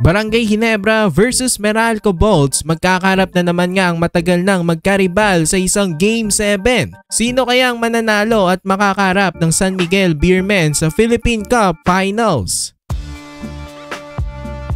Barangay Ginebra versus Meralco Bolts, magkakaharap na naman nga ang matagal nang magkaribal sa isang Game 7. Sino kaya ang mananalo at makakaharap ng San Miguel Beermen sa Philippine Cup Finals?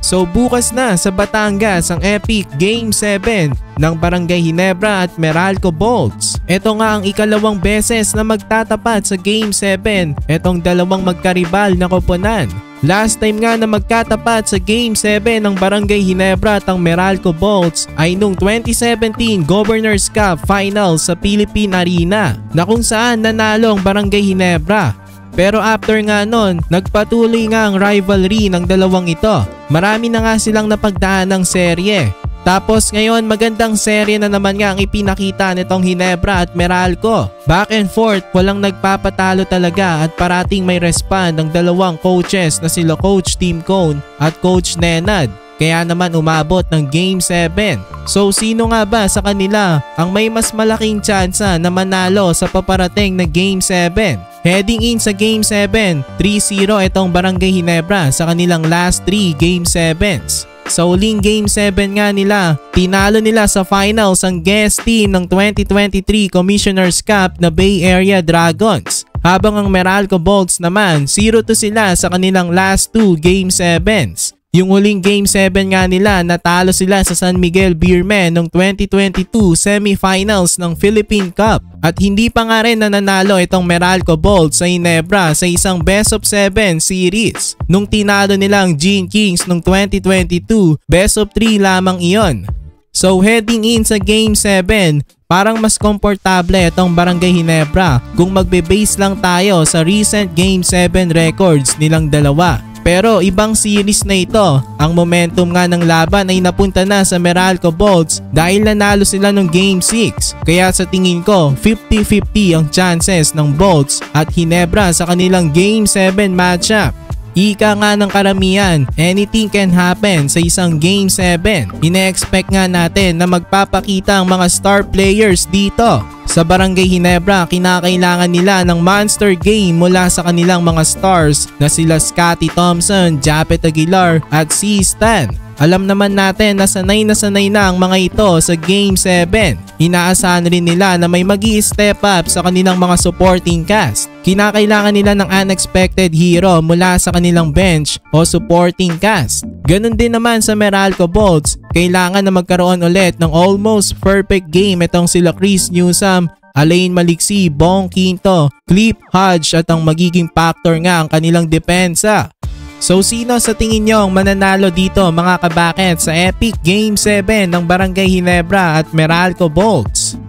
So bukas na sa Batangas ang epic Game 7 ng Barangay Ginebra at Meralco Bolts. Ito nga ang ikalawang beses na magtatapat sa Game 7 etong dalawang magkaribal na koponan. Last time nga na magkatapat sa Game 7 ng Barangay Ginebra at ang Meralco Bolts ay nung 2017 Governors Cup Finals sa Philippine Arena na kung saan nanalo ang Barangay Ginebra. Pero after nga nun, nagpatuloy nga ang rivalry ng dalawang ito. Marami na nga silang napagdaan ng serye. Tapos ngayon magandang serye na naman nga ang ipinakita nitong Ginebra at Meralco. Back and forth, walang nagpapatalo talaga at parating may respond ng dalawang coaches na sila Coach Tim Cone at Coach Nenad. Kaya naman umabot ng Game 7. So sino nga ba sa kanila ang may mas malaking tsansa na manalo sa paparating na Game 7? Heading in sa Game 7, 3-0 itong Barangay Ginebra sa kanilang last 3 Game 7s. Sa uling Game 7 nga nila, tinalo nila sa finals ang guest team ng 2023 Commissioner's Cup na Bay Area Dragons. Habang ang Meralco Bolts naman, 0-2 sila sa kanilang last 2 Game 7s. Yung huling Game 7 nga nila, natalo sila sa San Miguel Beermen noong 2022 semifinals ng Philippine Cup. At hindi pa nga rin nananalo itong Meralco Bolts sa Ginebra sa isang best of 7 series. Nung tinalo nila ang Gene Kings noong 2022, best of 3 lamang iyon. So heading in sa Game 7, parang mas komportable itong Barangay Ginebra kung magbe-base lang tayo sa recent Game 7 records nilang dalawa. Pero ibang series na ito. Ang momentum nga ng laban ay napunta na sa Meralco Bolts dahil nanalo sila ng Game 6. Kaya sa tingin ko, 50-50 ang chances ng Bolts at Ginebra sa kanilang Game 7 matchup. Ika nga ng karamihan, anything can happen sa isang Game 7. Ine-expect nga natin na magpapakita ang mga star players dito. Sa Barangay Ginebra, kinakailangan nila ng monster game mula sa kanilang mga stars na sila Scotty Thompson, Japet Aguilar at C. Stan. Alam naman natin na sanay na ang mga ito sa Game 7. Inaasahan rin nila na may magi-step up sa kanilang mga supporting cast. Kinakailangan nila ng unexpected hero mula sa kanilang bench o supporting cast. Ganun din naman sa Meralco Bolts, kailangan na magkaroon ulit ng almost perfect game itong sila Chris Newsome, Alain Maliksi, Bong Quinto, Cliff Hodge at ang magiging factor nga ang kanilang depensa. So sino sa tingin nyo ang mananalo dito mga kabaket sa epic Game 7 ng Barangay Ginebra at Meralco Bolts?